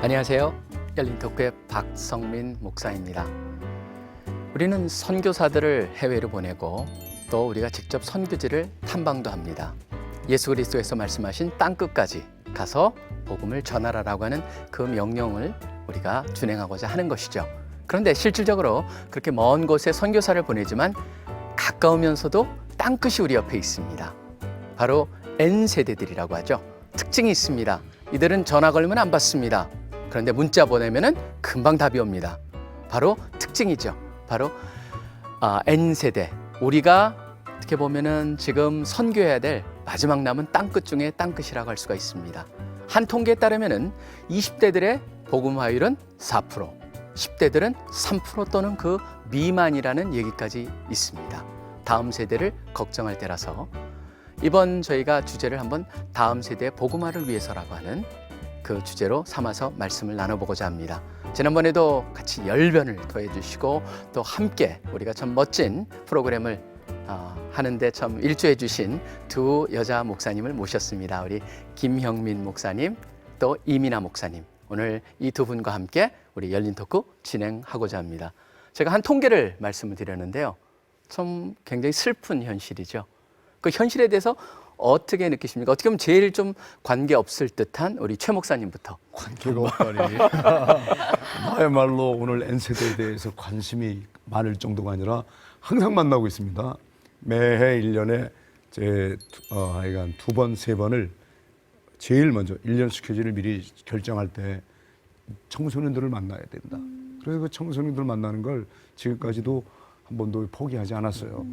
안녕하세요. 열린토크의 박성민 목사입니다. 우리는 선교사들을 해외로 보내고 또 우리가 직접 선교지를 탐방도 합니다. 예수 그리스도에서 말씀하신 땅끝까지 가서 복음을 전하라라고 하는 그 명령을 우리가 준행하고자 하는 것이죠. 그런데 실질적으로 그렇게 먼 곳에 선교사를 보내지만 가까우면서도 땅끝이 우리 옆에 있습니다. 바로 N세대들이라고 하죠. 특징이 있습니다. 이들은 전화 걸면 안 받습니다. 그런데 문자 보내면은 금방 답이 옵니다. 바로 특징이죠. 바로 N세대. 우리가 어떻게 보면은 지금 선교해야 될 마지막 남은 땅끝 중에 땅끝이라고 할 수가 있습니다. 한 통계에 따르면은 20대들의 복음 화율은 4%, 10대들은 3% 또는 그 미만이라는 얘기까지 있습니다. 다음 세대를 걱정할 때라서 이번 저희가 주제를 한번 다음 세대의 복음화를 위해서라고 하는 그 주제로 삼아서 말씀을 나눠보고자 합니다. 지난번에도 같이 열변을 더해주시고 또 함께 우리가 참 멋진 프로그램을 하는데 참 일조해 주신 두 여자 목사님을 모셨습니다. 우리 김형민 목사님 또 이민아 목사님. 오늘 이 두 분과 함께 우리 열린 토크 진행하고자 합니다. 제가 한 통계를 말씀을 드렸는데요. 참 굉장히 슬픈 현실이죠. 그 현실에 대해서 어떻게 느끼십니까? 어떻게 보면 제일 좀 관계 없을 듯한 우리 최 목사님부터. 관계가 없다니. 나야말로 오늘 N세대에 대해서 관심이 많을 정도가 아니라 항상 만나고 있습니다. 매해 1년에 하여간 2번, 3번을 제일 먼저 1년 스케줄을 미리 결정할 때 청소년들을 만나야 된다. 그래서 그 청소년들 만나는 걸 지금까지도 한 번도 포기하지 않았어요.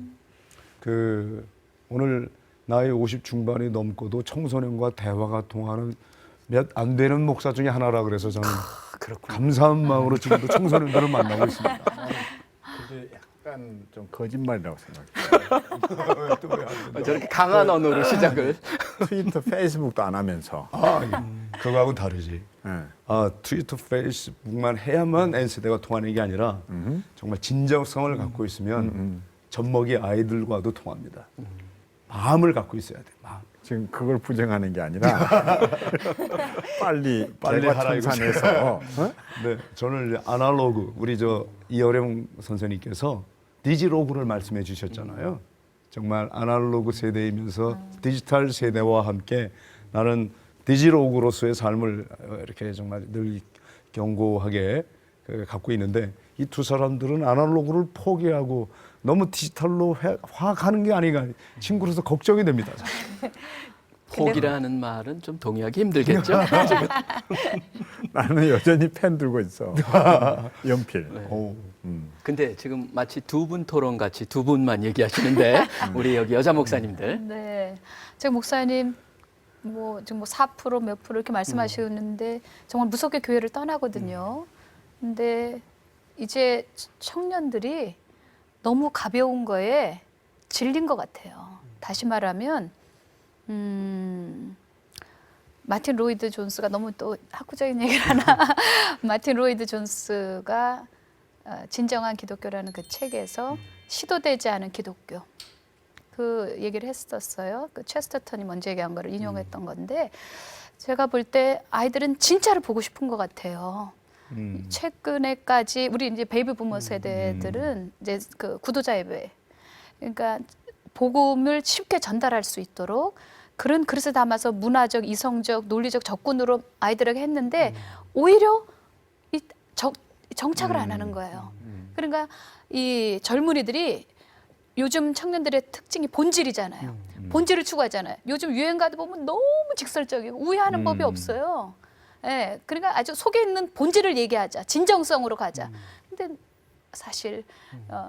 오늘 나이 50 중반이 넘고도 청소년과 대화가 통하는 몇 안 되는 목사 중에 하나라 그래서 저는 감사한 마음으로 지금도 청소년들을 만나고 있습니다. 그게 약간 좀 거짓말이라고 생각해요. 저렇게 강한 언어로 시작을. 트위터, 페이스북도 안 하면서. 그거하고는 다르지. 트위터, 페이스북만 해야만 N세대가 통하는 게 아니라 정말 진정성을 갖고 있으면 젖먹이 아이들과도 통합니다. 마음을 갖고 있어야 돼. 마음. 지금 그걸 부정하는 게 아니라 빨리 하라 청산해서. 네, 저는 이제 아날로그 우리 이어령 선생님께서 디지로그를 말씀해 주셨잖아요. 정말 아날로그 세대이면서 디지털 세대와 함께 나는 디지로그로서의 삶을 이렇게 정말 늘 견고하게 갖고 있는데 이 두 사람들은 아날로그를 포기하고 너무 디지털로 화가는 게 아닌가 친구로서 걱정이 됩니다. 포기라는 말은 좀 동의하기 힘들겠죠. 나는 여전히 펜 들고 있어. 연필. 네. 근데 지금 마치 두 분 토론 같이 두 분만 얘기하시는데 우리 여기 여자 목사님들. 네, 제가 목사님 지금 4% 몇 프로 이렇게 말씀하시는데 정말 무섭게 교회를 떠나거든요. 근데 이제 청년들이 너무 가벼운 거에 질린 것 같아요. 다시 말하면 마틴 로이드 존스가 너무 또 학구적인 얘기를 하나. 마틴 로이드 존스가 진정한 기독교라는 그 책에서 시도되지 않은 기독교 그 얘기를 했었어요. 그 체스터턴이 먼저 얘기한 거를 인용했던 건데 제가 볼 때 아이들은 진짜로 보고 싶은 것 같아요. 최근에까지 우리 이제 베이비 부머 세대들은 이제 그 구도자 예배, 그러니까 복음을 쉽게 전달할 수 있도록 그런 그릇에 담아서 문화적, 이성적, 논리적 접근으로 아이들에게 했는데 오히려 정착을 안 하는 거예요. 그러니까 이 젊은이들이 요즘 청년들의 특징이 본질이잖아요. 본질을 추구하잖아요. 요즘 유행가도 보면 너무 직설적이고 우회하는 법이 없어요. 예, 그러니까 아주 속에 있는 본질을 얘기하자, 진정성으로 가자. 근데 사실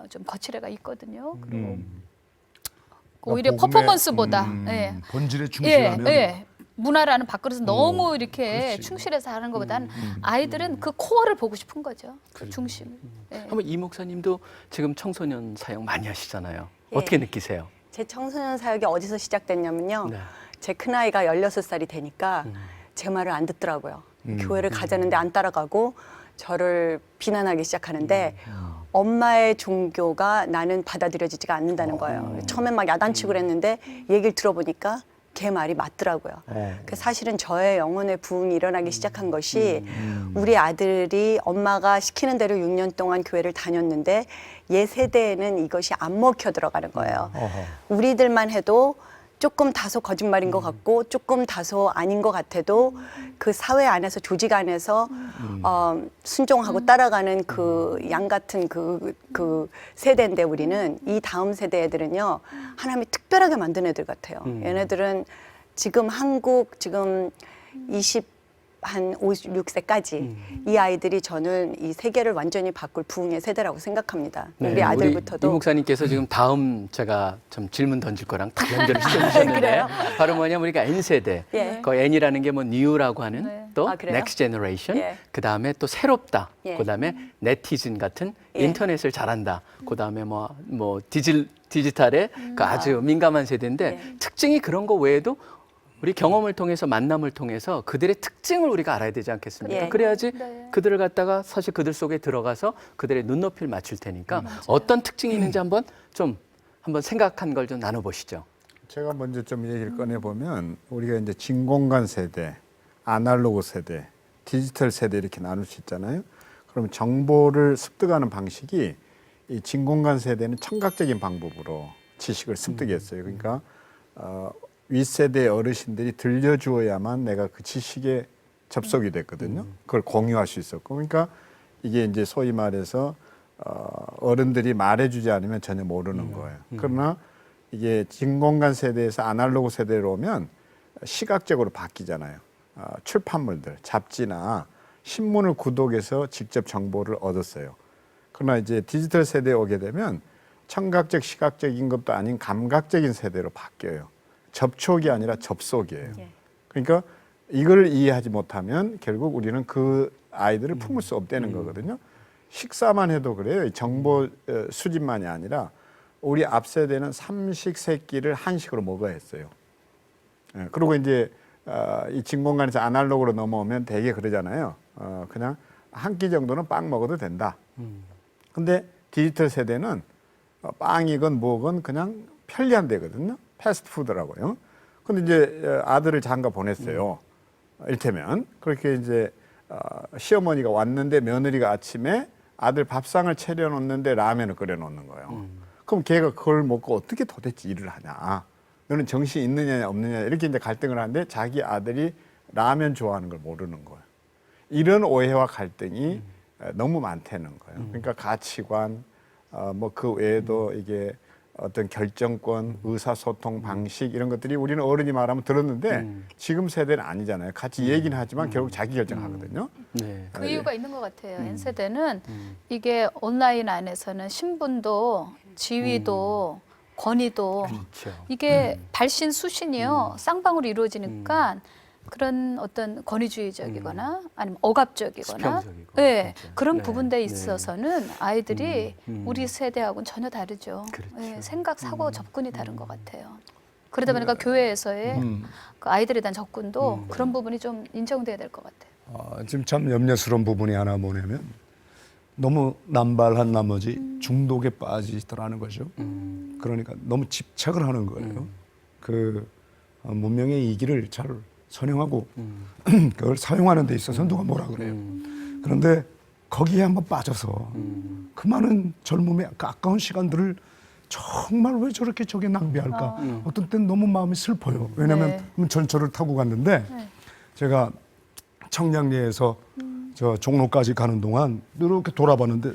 좀 거칠애가 있거든요. 그리고 오히려 퍼포먼스보다 본질에 충실하면 문화라는 밥그릇은 너무 이렇게 충실해서 하는 것보다는 아이들은 그 코어를 보고 싶은 거죠. 그 중심을. 한번 이 목사님도 지금 청소년 사역 많이 하시잖아요. 예. 어떻게 느끼세요? 제 청소년 사역이 어디서 시작됐냐면요. 네. 제 큰아이가 16살이 되니까 제 말을 안 듣더라고요. 교회를 가자는데 안 따라가고 저를 비난하기 시작하는데 엄마의 종교가 나는 받아들여지지가 않는다는 거예요. 처음엔 막 야단치고 그랬는데 얘기를 들어보니까 걔 말이 맞더라고요. 그 사실은 저의 영혼의 부흥이 일어나기 시작한 것이 우리 아들이 엄마가 시키는 대로 6년 동안 교회를 다녔는데 얘 세대에는 이것이 안 먹혀 들어가는 거예요. 우리들만 해도 조금 다소 거짓말인 것 같고 조금 다소 아닌 것 같아도 그 사회 안에서 조직 안에서 순종하고 따라가는 그 양 같은 그 세대인데 우리는 이 다음 세대 애들은요 하나님이 특별하게 만든 애들 같아요. 얘네들은 지금 한국 지금 56세까지 이 아이들이 저는 이 세계를 완전히 바꿀 부흥의 세대라고 생각합니다. 우리 아들부터도. 이 목사님께서 지금 다음 제가 좀 질문 던질 거랑 다 연결을 시켜주셨는데 바로 뭐냐면 우리가 N세대, 예. 그 N이라는 게 뭐 New라고 하는 네. 또 아, 그래요? Next Generation, 예. 그 다음에 또 새롭다, 예. 그 다음에 네티즌 같은 예. 인터넷을 잘한다, 그 다음에 뭐 디지털에 그 아주 민감한 세대인데 예. 특징이 그런 거 외에도 우리 경험을 통해서 만남을 통해서 그들의 특징을 우리가 알아야 되지 않겠습니까? 예. 그래야지 네. 그들을 갖다가 사실 그들 속에 들어가서 그들의 눈높이를 맞출 테니까 어떤 특징이 있는지 한번 생각한 걸 좀 나눠보시죠. 제가 먼저 좀 얘기를 꺼내 보면 우리가 이제 진공관 세대, 아날로그 세대, 디지털 세대 이렇게 나눌 수 있잖아요. 그러면 정보를 습득하는 방식이 이 진공관 세대는 청각적인 방법으로 지식을 습득했어요. 그러니까 윗세대 어르신들이 들려주어야만 내가 그 지식에 접속이 됐거든요. 그걸 공유할 수 있었고, 그러니까 이게 이제 소위 말해서 어른들이 말해주지 않으면 전혀 모르는 거예요. 그러나 이게 진공관 세대에서 아날로그 세대로 오면 시각적으로 바뀌잖아요. 출판물들, 잡지나 신문을 구독해서 직접 정보를 얻었어요. 그러나 이제 디지털 세대에 오게 되면 청각적, 시각적인 것도 아닌 감각적인 세대로 바뀌어요. 접촉이 아니라 접속이에요. 예. 그러니까 이걸 이해하지 못하면 결국 우리는 그 아이들을 품을 수 없다는 거거든요. 식사만 해도 그래요. 정보 수집만이 아니라 우리 앞 세대는 삼식 세끼를 한식으로 먹어야 했어요. 예, 그리고 이제 이 진공관에서 아날로그로 넘어오면 되게 그러잖아요. 그냥 한 끼 정도는 빵 먹어도 된다. 근데 디지털 세대는 빵이건 뭐건 그냥 편리한 데거든요. 패스트푸드라고요. 근데 이제 아들을 장가 보냈어요. 이를테면 그렇게 이제 시어머니가 왔는데 며느리가 아침에 아들 밥상을 차려놓는데 라면을 끓여놓는 거예요. 그럼 걔가 그걸 먹고 어떻게 도대체 일을 하냐? 너는 정신이 있느냐 없느냐 이렇게 이제 갈등을 하는데 자기 아들이 라면 좋아하는 걸 모르는 거예요. 이런 오해와 갈등이 너무 많다는 거예요. 그러니까 가치관, 뭐 그 외에도 이게 어떤 결정권, 의사소통 방식 이런 것들이 우리는 어른이 말하면 들었는데 지금 세대는 아니잖아요. 같이 얘기는 하지만 결국 자기 결정하거든요. 네. 그 이유가 있는 것 같아요. N세대는 이게 온라인 안에서는 신분도 지위도 권위도 그렇죠. 이게 발신 수신이요 쌍방으로 이루어지니까 그런 어떤 권위주의적이거나 아니면 억압적이거나 수평적이고, 네, 진짜. 그런 네, 부분들에 네. 있어서는 아이들이 우리 세대하고는 전혀 다르죠. 그렇죠. 네, 생각, 사고, 접근이 다른 것 같아요. 그러다 보니까 교회에서의 그 아이들에 대한 접근도 그런 부분이 좀 인정돼야 될 것 같아요. 지금 참 염려스러운 부분이 하나 뭐냐면 너무 남발한 나머지 중독에 빠지더라는 거죠. 그러니까 너무 집착을 하는 거예요. 그 문명의 이기를 잘 선용하고 그걸 사용하는 데 있어서 누가 뭐라 그래요. 그런데 거기에 한번 빠져서 그 많은 젊음의 아까운 시간들을 정말 왜 저렇게 저게 낭비할까. 어떤 때는 너무 마음이 슬퍼요. 왜냐하면 전철을 타고 갔는데 제가 청량리에서 저 종로까지 가는 동안 이렇게 돌아봤는데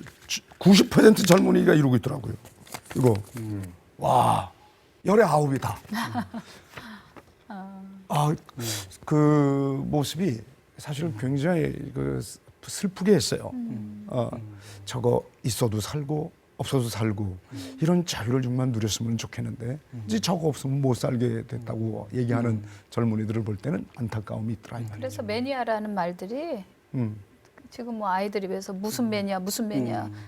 90% 젊은이가 이러고 있더라고요. 이거 와 19이다. 그 모습이 사실은 굉장히 슬프게 했어요. 저거 있어도 살고 없어도 살고 이런 자유를 정말 누렸으면 좋겠는데 이제 저거 없으면 못 살게 됐다고 얘기하는 젊은이들을 볼 때는 안타까움이 있더라. 그래서 매니아라는 말들이 지금 뭐 아이들이 위해서 무슨 매니아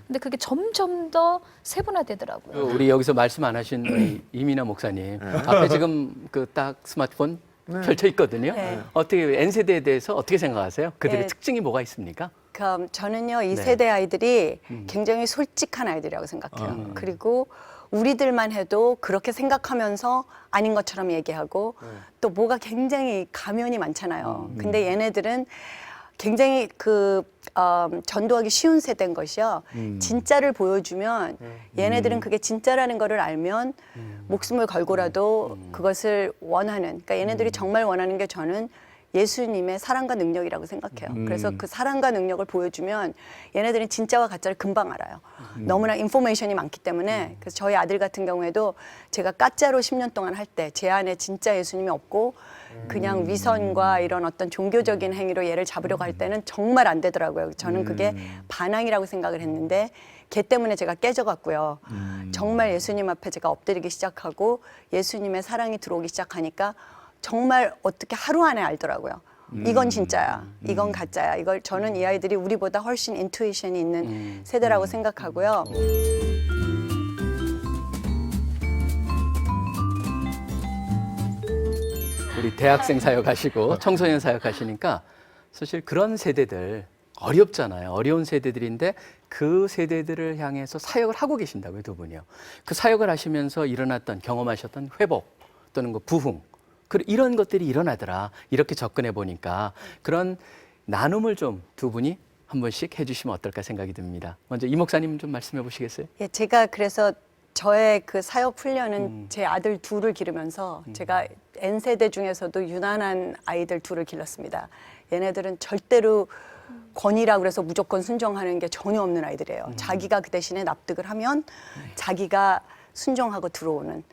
근데 그게 점점 더 세분화되더라고요. 우리 여기서 말씀 안 하신 우리 이민아 목사님 앞에 지금 그 딱 스마트폰 펼쳐 있거든요. 네. 어떻게 N세대에 대해서 어떻게 생각하세요? 그들의 네. 특징이 뭐가 있습니까? 저는요 이 네. 세대 아이들이 굉장히 솔직한 아이들이라고 생각해요. 그리고 우리들만 해도 그렇게 생각하면서 아닌 것처럼 얘기하고 또 뭐가 굉장히 가면이 많잖아요. 근데 얘네들은 굉장히 전도하기 쉬운 세대인 것이요. 진짜를 보여주면 얘네들은 그게 진짜라는 거를 알면 목숨을 걸고라도 그것을 원하는, 그러니까 얘네들이 정말 원하는 게 저는 예수님의 사랑과 능력이라고 생각해요. 그래서 그 사랑과 능력을 보여주면 얘네들은 진짜와 가짜를 금방 알아요. 너무나 인포메이션이 많기 때문에. 그래서 저희 아들 같은 경우에도 제가 가짜로 10년 동안 할 때 제 안에 진짜 예수님이 없고 그냥 위선과 이런 어떤 종교적인 행위로 얘를 잡으려고 할 때는 정말 안 되더라고요. 저는 그게 반항이라고 생각을 했는데 걔 때문에 제가 깨져갔고요. 정말 예수님 앞에 제가 엎드리기 시작하고 예수님의 사랑이 들어오기 시작하니까 정말 어떻게 하루 안에 알더라고요. 이건 진짜야, 이건 가짜야. 이걸 저는 이 아이들이 우리보다 훨씬 인투이션이 있는 세대라고 생각하고요. 우리 대학생 사역하시고 청소년 사역하시니까 사실 그런 세대들 어렵잖아요. 어려운 세대들인데 그 세대들을 향해서 사역을 하고 계신다고요, 두 분이요. 그 사역을 하시면서 일어났던 경험하셨던 회복 또는 그 부흥 이런 것들이 일어나더라. 이렇게 접근해 보니까 그런 나눔을 좀 두 분이 한 번씩 해주시면 어떨까 생각이 듭니다. 먼저 이 목사님 좀 말씀해 보시겠어요? 예, 제가 그래서 저의 그 사역 훈련은 제 아들 둘을 기르면서 제가 N세대 중에서도 유난한 아이들 둘을 길렀습니다. 얘네들은 절대로 권위라고 그래서 무조건 순종하는 게 전혀 없는 아이들이에요. 자기가 그 대신에 납득을 하면 자기가 순종하고 들어오는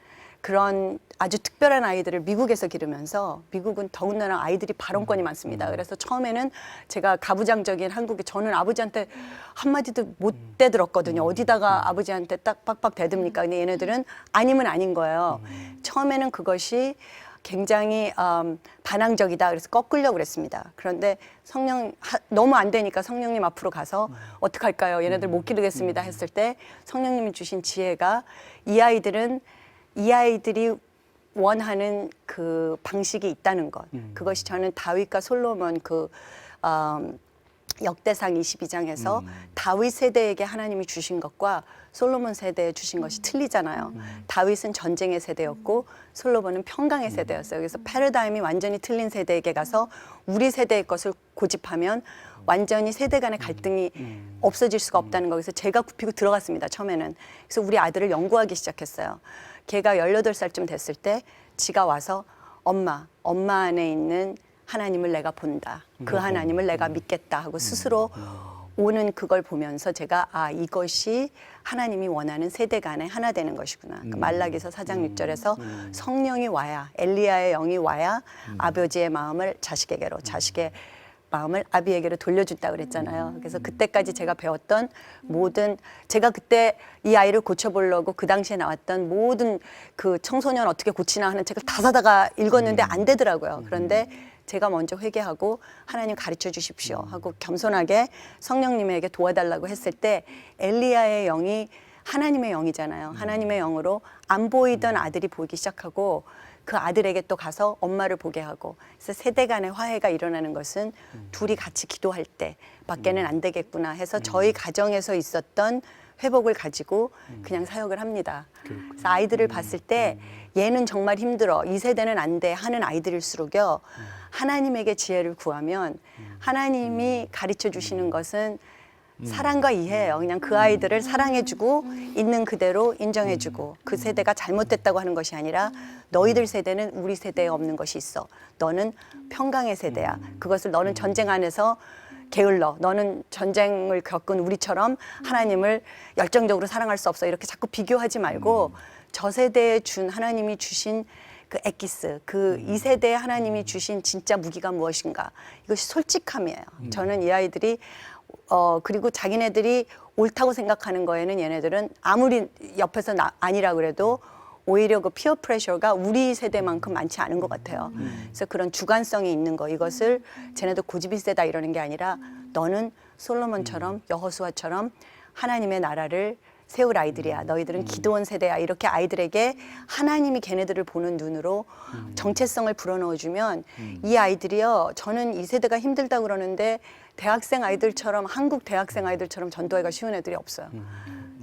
그런 아주 특별한 아이들을 미국에서 기르면서, 미국은 더군다나 아이들이 발언권이 많습니다. 그래서 처음에는 제가 가부장적인 한국에, 저는 아버지한테 한마디도 못 대들었거든요. 어디다가 아버지한테 딱 빡빡 대듭니까? 근데 얘네들은 아니면 아닌 거예요. 처음에는 그것이 굉장히 반항적이다. 그래서 꺾으려고 그랬습니다. 그런데 너무 안 되니까 성령님 앞으로 가서 어떡할까요? 얘네들 못 기르겠습니다 했을 때 성령님이 주신 지혜가 이 아이들이 원하는 그 방식이 있다는 것. 그것이 저는 다윗과 솔로몬 역대상 22장에서 다윗 세대에게 하나님이 주신 것과 솔로몬 세대에 주신 것이 틀리잖아요. 다윗은 전쟁의 세대였고 솔로몬은 평강의 세대였어요. 그래서 패러다임이 완전히 틀린 세대에게 가서 우리 세대의 것을 고집하면 완전히 세대 간의 갈등이 없어질 수가 없다는 거. 그래서 제가 굽히고 들어갔습니다, 처음에는. 그래서 우리 아들을 연구하기 시작했어요. 걔가 18살쯤 됐을 때 지가 와서 엄마 안에 있는 하나님을 내가 본다. 그 하나님을 내가 믿겠다 하고 스스로 오는 그걸 보면서 제가 이것이 하나님이 원하는 세대 간에 하나 되는 것이구나. 그 말라기서 4장 6절에서 성령이 와야, 엘리야의 영이 와야 아버지의 마음을 자식에게로, 자식의 마음을 아비에게로 돌려준다고 그랬잖아요. 그래서 그때까지 제가 배웠던 모든, 제가 그때 이 아이를 고쳐보려고 그 당시에 나왔던 모든 그 청소년 어떻게 고치나 하는 책을 다 사다가 읽었는데 안 되더라고요. 그런데 제가 먼저 회개하고 하나님 가르쳐 주십시오 하고 겸손하게 성령님에게 도와달라고 했을 때 엘리야의 영이 하나님의 영이잖아요. 하나님의 영으로 안 보이던 아들이 보이기 시작하고 그 아들에게 또 가서 엄마를 보게 하고, 그래서 세대 간의 화해가 일어나는 것은 둘이 같이 기도할 때 밖에는 안 되겠구나 해서 저희 가정에서 있었던 회복을 가지고 그냥 사역을 합니다. 그래서 아이들을 봤을 때 얘는 정말 힘들어, 이 세대는 안 돼 하는 아이들일수록요, 하나님에게 지혜를 구하면 하나님이 가르쳐 주시는 것은 사랑과 이해예요. 그냥 그 아이들을 사랑해주고 있는 그대로 인정해주고, 그 세대가 잘못됐다고 하는 것이 아니라 너희들 세대는 우리 세대에 없는 것이 있어. 너는 평강의 세대야. 그것을 너는 전쟁 안에서 게을러. 너는 전쟁을 겪은 우리처럼 하나님을 열정적으로 사랑할 수 없어. 이렇게 자꾸 비교하지 말고 저 세대에 하나님이 주신 그 엑기스, 이 세대에 하나님이 주신 진짜 무기가 무엇인가. 이것이 솔직함이에요. 저는 이 아이들이 그리고 자기네들이 옳다고 생각하는 거에는 얘네들은 아무리 옆에서 아니라 그래도 오히려 그 피어 프레셔가 우리 세대만큼 많지 않은 것 같아요. 그래서 그런 주관성이 있는 거, 이것을 쟤네도 고집이 세다 이러는 게 아니라 너는 솔로몬처럼 여호수아처럼 하나님의 나라를 세울 아이들이야. 너희들은 기도원 세대야. 이렇게 아이들에게 하나님이 걔네들을 보는 눈으로 정체성을 불어넣어주면 이 아이들이요, 저는 이 세대가 힘들다고 그러는데 대학생 아이들처럼 한국 대학생 아이들처럼 전도회가 쉬운 애들이 없어요.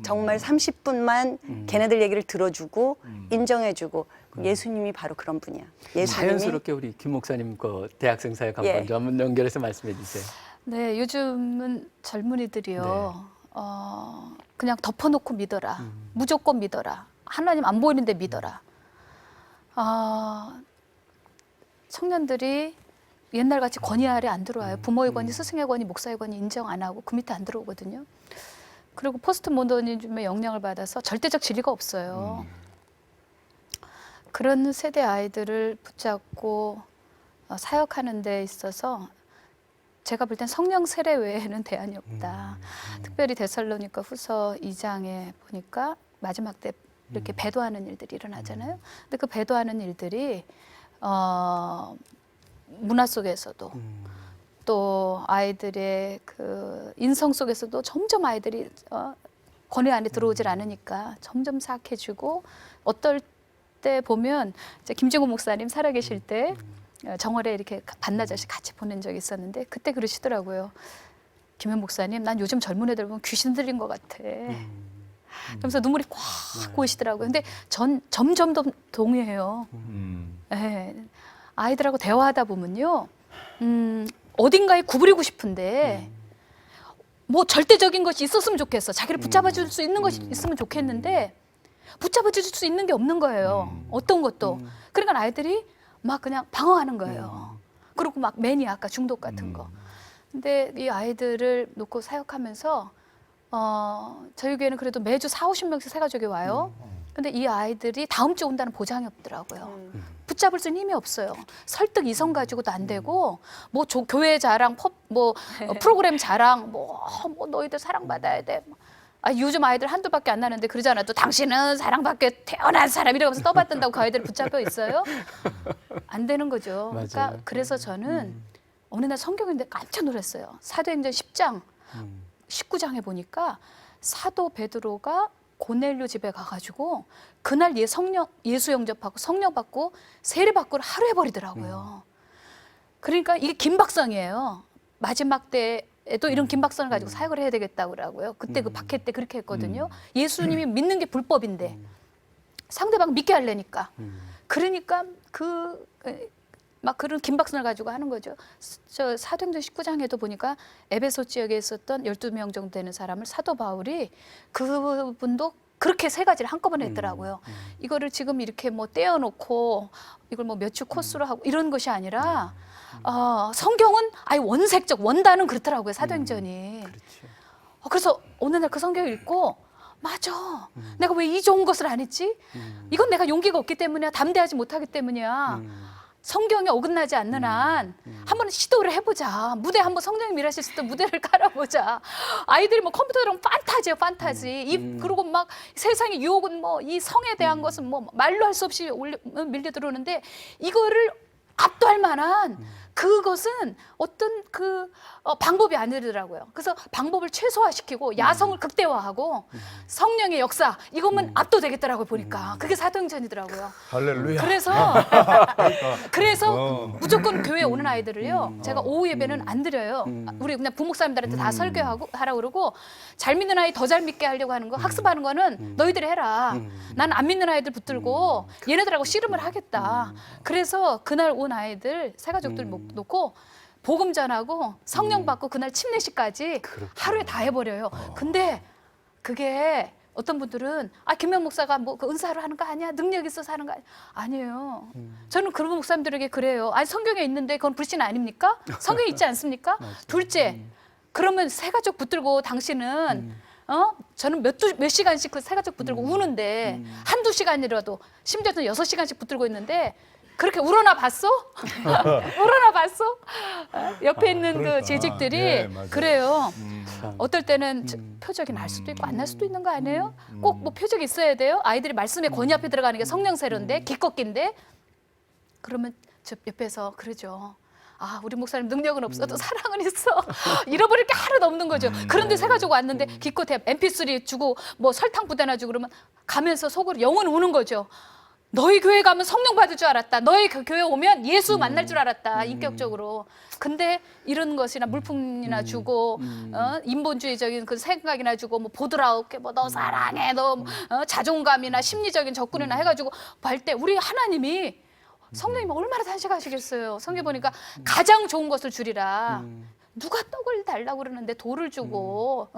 정말 30분만 걔네들 얘기를 들어주고 인정해주고 예수님이 바로 그런 분이야. 예수님이 자연스럽게 우리 김 목사님 그 대학생 사역 한번 예. 좀 한번 연결해서 말씀해 주세요. 네, 요즘은 젊은이들이요. 그냥 덮어놓고 믿어라. 무조건 믿어라. 하나님 안 보이는데 믿어라. 청년들이 옛날같이 권위 아래 안 들어와요. 부모의 권위, 스승의 권위, 목사의 권위 인정 안 하고 그 밑에 안 들어오거든요. 그리고 포스트 모더니즘의 영향을 받아서 절대적 진리가 없어요. 그런 세대 아이들을 붙잡고 사역하는 데 있어서 제가 볼 땐 성령 세례 외에는 대안이 없다. 특별히 데살로니가 후서 2장에 보니까 마지막 때 이렇게 배도하는 일들이 일어나잖아요. 근데 그 배도하는 일들이 문화 속에서도 또 아이들의 그 인성 속에서도 점점 아이들이 권위 안에 들어오질 않으니까 점점 사악해지고 어떨 때 보면 이제 김진구 목사님 살아계실 때 정월에 이렇게 반나절씩 같이 보낸 적이 있었는데 그때 그러시더라고요. 김현 목사님, 난 요즘 젊은 애들 보면 귀신 들린 것 같아. 그러면서 눈물이 꽉 고이시더라고요. 근데 점점 더 동의해요. 네. 아이들하고 대화하다 보면요, 어딘가에 구부리고 싶은데 뭐 절대적인 것이 있었으면 좋겠어. 자기를 붙잡아줄 수 있는 것이 있으면 좋겠는데 붙잡아줄 수 있는 게 없는 거예요. 어떤 것도. 그러니까 아이들이 막 그냥 방어하는 거예요. 그리고 막 매니아, 아까 중독 같은 거. 근데 이 아이들을 놓고 사역하면서 저희 교회는 그래도 매주 40-50명씩 새가족이 와요. 근데 이 아이들이 다음 주에 온다는 보장이 없더라고요. 붙잡을 수 있는 힘이 없어요. 설득 이성 가지고도 안 되고 뭐 교회 자랑, 프로그램 자랑, 뭐 너희들 사랑받아야 돼. 요즘 아이들 한두밖에 안 나는데 그러잖아. 또 당신은 사랑받게 태어난 사람 이러면서 떠받든다고 그 아이들 붙잡혀 있어요. 안 되는 거죠. 그러니까 맞아요. 그래서 저는 어느 날 성경인데 깜짝 놀랐어요. 사도행전 10장, 19장에 보니까 사도 베드로가 고넬료 집에 가가지고 그날 예수 영접하고 성령 받고 세례 받고 하루 해버리더라고요. 그러니까 이게 긴박성이에요. 마지막 때에도 이런 긴박성을 가지고 사역을 해야 되겠다고 그러고요. 그때 그 박해 때 그렇게 했거든요. 예수님이 믿는 게 불법인데 상대방 믿게 하려니까. 그러니까 막 그런 긴박성을 가지고 하는 거죠. 저 사도행전 19장에도 보니까 에베소 지역에 있었던 12명 정도 되는 사람을 사도 바울이 그분도 그렇게 세 가지를 한꺼번에 했더라고요. 이거를 지금 이렇게 뭐 떼어놓고 이걸 뭐 몇 주 코스로 하고 이런 것이 아니라 성경은 아예 원색적 원단은 그렇더라고요. 사도행전이. 그래서 어느 날 그 성경을 읽고 맞아. 내가 왜 이 좋은 것을 안 했지? 이건 내가 용기가 없기 때문이야. 담대하지 못하기 때문이야. 성경에 어긋나지 않는 한 한번 시도를 해보자. 무대 한번 성령님 일하실 때 무대를 깔아보자. 아이들이 뭐 컴퓨터랑 판타지예요, 판타지. 그리고 막 세상의 유혹은 뭐 이 성에 대한 것은 뭐 말로 할 수 없이 밀려 들어오는데 이거를 압도할 만한 그것은 어떤 방법이 아니더라고요. 그래서 방법을 최소화시키고 야성을 극대화하고 성령의 역사 이것만 압도되겠더라고요. 보니까 그게 사도행전이더라고요. 할렐루야. 그래서 무조건 교회에 오는 아이들을요. 제가 오후 예배는 안 드려요. 우리 그냥 부목사님들한테 다 설교하고 하라고 그러고 잘 믿는 아이 더 잘 믿게 하려고 하는 거 학습하는 거는 너희들이 해라. 난 안 믿는 아이들 붙들고 얘네들하고 씨름을 하겠다. 그래서 그날 온 아이들 새가족들 놓고 복음 전하고 성령 받고 그날 침례식까지 하루에 다 해버려요. 근데 그게 어떤 분들은 김현 목사가 뭐 그 은사로 하는 거 아니야? 능력 있어서 하는 거 아니야? 아니에요. 저는 그런 목사님들에게 그래요. 성경에 있는데 그건 불신 아닙니까? 성경에 있지 않습니까? 둘째, 그러면 새가족 붙들고 당신은 저는 몇 시간씩 그 새가족 붙들고 우는데 한두 시간이라도 심지어 저는 6시간씩 붙들고 있는데 그렇게 울어나 봤어? 울어나 봤어? 옆에 있는 그러니까. 그 재직들이 네, 맞아요. 그래요. 어떨 때는 표적이 날 수도 있고 안 날 수도 있는 거 아니에요? 꼭 뭐 표적이 있어야 돼요? 아이들이 말씀에 권위 앞에 들어가는 게 성령세례인데 기껏긴데 그러면 저 옆에서 그러죠. 우리 목사님 능력은 없어도 사랑은 있어. 잃어버릴 게 하나도 없는 거죠. 그런데 새 가지고 왔는데 기껏해 MP3 주고 뭐 설탕 부대나 주고 그러면 가면서 속으로 영은 우는 거죠. 너희 교회 가면 성령 받을 줄 알았다. 너희 교회 오면 예수 만날 줄 알았다. 인격적으로. 근데 이런 것이나 물품이나 주고 인본주의적인 그 생각이나 주고 뭐 보드라우게 뭐 너 사랑해 너 자존감이나 심리적인 접근이나 해가지고 할 때 우리 하나님이 성령님 얼마나 단식하시겠어요. 성경 보니까 가장 좋은 것을 주리라. 누가 떡을 달라고 그러는데 돌을 주고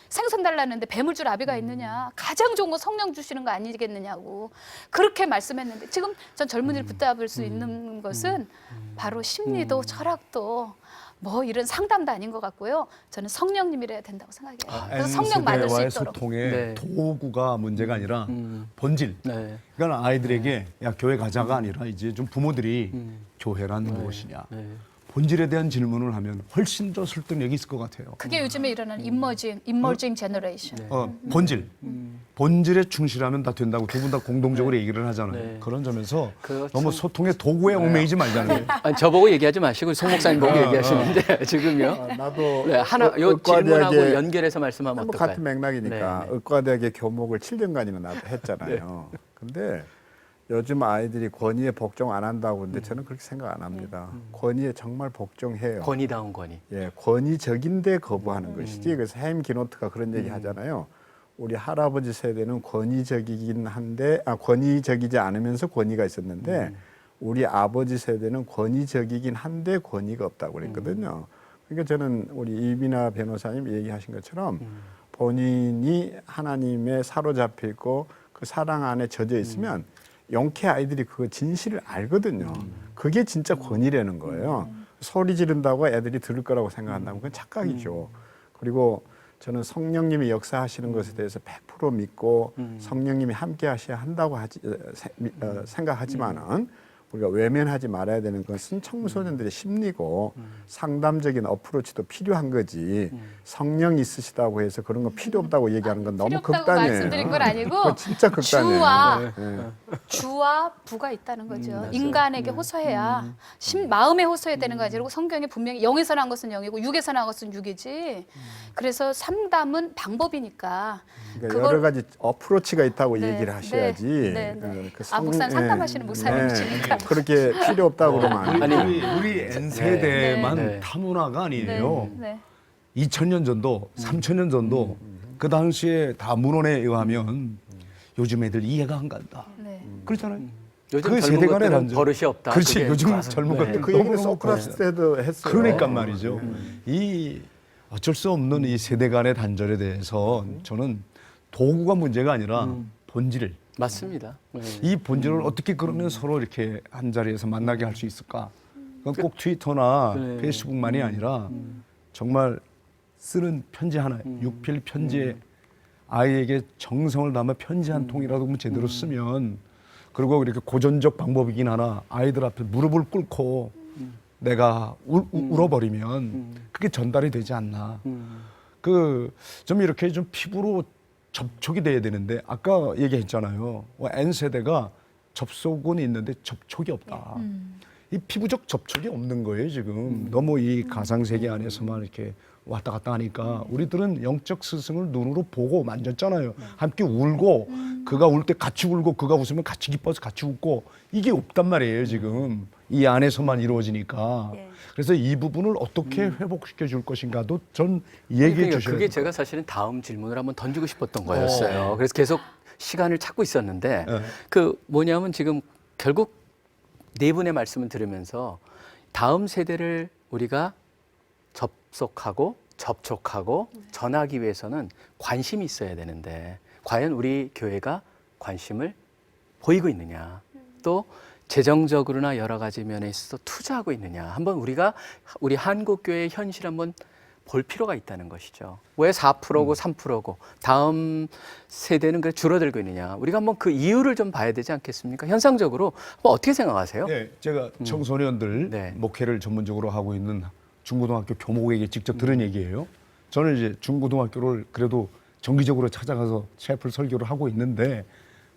생선 달라는데 뱀을 줄 아비가 있느냐. 가장 좋은 거 성령 주시는 거 아니겠느냐고 그렇게 말씀했는데 지금 전 젊은이를 붙잡을 수 있는 것은 바로 심리도 철학도 뭐 이런 상담도 아닌 것 같고요. 저는 성령님이래야 된다고 생각해요. 그래서 성령 받을 수 N세대와의 있도록. 소통의 네. 도구가 문제가 아니라 본질. 네. 그러니까 아이들에게 야 교회 가자가 아니라 이제 좀 부모들이 교회란 무엇이냐. 네. 본질에 대한 질문을 하면 훨씬 더 설득력이 있을 것 같아요. 그게 요즘에 일어나는 이머징 제너레이션. 본질. 본질에 충실하면 다 된다고 두 분 다 공동적으로 얘기를 하잖아요. 네. 그런 점에서 그렇죠. 너무 소통의 도구에 얽매이지 말자는 거예요. 아니, 저보고 얘기하지 마시고 송 목사님 보고 얘기하시는데 지금요. 나도 네, 하나 요 질문하고 의과대학에 연결해서 말씀하면 뭐 어떨까요? 같은 맥락이니까 네, 네. 의과대학의 교목을 7년간이나 나도 했잖아요. 근데 요즘 아이들이 권위에 복종 안 한다고 하는데 저는 그렇게 생각 안 합니다. 권위에 정말 복종해요. 권위다운 권위. 예, 권위적인데 거부하는 것이지. 그래서 헤임 기노트가 그런 얘기 하잖아요. 우리 할아버지 세대는 권위적이긴 한데 권위적이지 않으면서 권위가 있었는데 우리 아버지 세대는 권위적이긴 한데 권위가 없다고 그랬거든요. 그러니까 저는 우리 이민아 변호사님 얘기하신 것처럼 본인이 하나님에 사로잡혀 있고 그 사랑 안에 젖어 있으면 영케 아이들이 그 진실을 알거든요. 그게 진짜 권위라는 거예요. 소리 지른다고 애들이 들을 거라고 생각한다면 그건 착각이죠. 그리고 저는 성령님이 역사하시는 것에 대해서 100% 믿고 성령님이 함께 하셔야 한다고 생각하지만은 우리가 외면하지 말아야 되는 것은 청소년들의 심리고 상담적인 어프로치도 필요한 거지. 성령이 있으시다고 해서 그런 거 필요 없다고 얘기하는 건 너무 필요 없다고 극단이에요. 말씀드린 건 아니고 그거 진짜 극단이에요. 주와 부가 있다는 거죠. 맞아요. 인간에게 호소해야 마음에 호소해야 되는 거지. 그리고 성경에 분명히 영에서 난 것은 영이고 육에서 난 것은 육이지. 그래서 상담은 방법이니까 그러니까 여러 가지 어프로치가 있다고 네, 얘기를 하셔야지. 네, 네. 그 목사님 상담하시는 목사님이시니까. 그렇게 필요 없다고 그러면 안 돼요. 우리 N세대만 네. 타문화가 아니에요. 네. 2000년 전도, 3000년 전도 그 당시에 다 문헌에 의하면 요즘 애들 이해가 안 간다. 네. 그렇잖아요. 요즘 그 젊은 세대 간의 것들은 단절. 버릇이 없다. 그렇지. 그게 요즘 와서. 젊은 네. 것들 그 얘기는 너무너무 소크라테스 때도 했어요. 그러니까 말이죠. 이 어쩔 수 없는 이 세대 간의 단절에 대해서 저는 도구가 문제가 아니라 본질. 맞습니다. 네. 이 본질을 어떻게 그러면 서로 이렇게 한 자리에서 만나게 할 수 있을까? 그건 꼭 트위터나 네. 페이스북만이 아니라 정말 쓰는 편지 하나, 육필 편지에 아이에게 정성을 담아 편지 한 통이라도 뭐 제대로 쓰면 그리고 이렇게 고전적 방법이긴 하나 아이들 앞에 무릎을 꿇고 내가 울어버리면 그게 전달이 되지 않나. 그 좀 이렇게 좀 피부로 접촉이 돼야 되는데 아까 얘기했잖아요. N세대가 접속은 있는데 접촉이 없다. 이 피부적 접촉이 없는 거예요 지금. 너무 이 가상세계 안에서만 이렇게 왔다 갔다 하니까 우리들은 영적 스승을 눈으로 보고 만졌잖아요. 함께 울고 그가 울 때 같이 울고 그가 웃으면 같이 기뻐서 같이 웃고 이게 없단 말이에요 지금. 이 안에서만 이루어지니까. 예. 그래서 이 부분을 어떻게 회복시켜 줄 것인가도 전 얘기해 그러니까 주셔야 그게 돼요. 제가 사실은 다음 질문을 한번 던지고 싶었던 거였어요. 그래서 계속 시간을 찾고 있었는데 네. 그 뭐냐면 지금 결국 네 분의 말씀을 들으면서 다음 세대를 우리가 접속하고 접촉하고 전하기 위해서는 관심이 있어야 되는데 과연 우리 교회가 관심을 보이고 있느냐 또 재정적으로나 여러 가지 면에 있어서 투자하고 있느냐 한번 우리가 우리 한국교회의 현실 한번 볼 필요가 있다는 것이죠. 왜 4%고 3%고 다음 세대는 그래 줄어들고 있느냐 우리가 한번 그 이유를 좀 봐야 되지 않겠습니까? 현상적으로 한번 어떻게 생각하세요? 네, 제가 청소년들 네. 목회를 전문적으로 하고 있는 중고등학교 교목에게 직접 들은 얘기예요. 저는 이제 중고등학교를 그래도 정기적으로 찾아가서 셰플 설교를 하고 있는데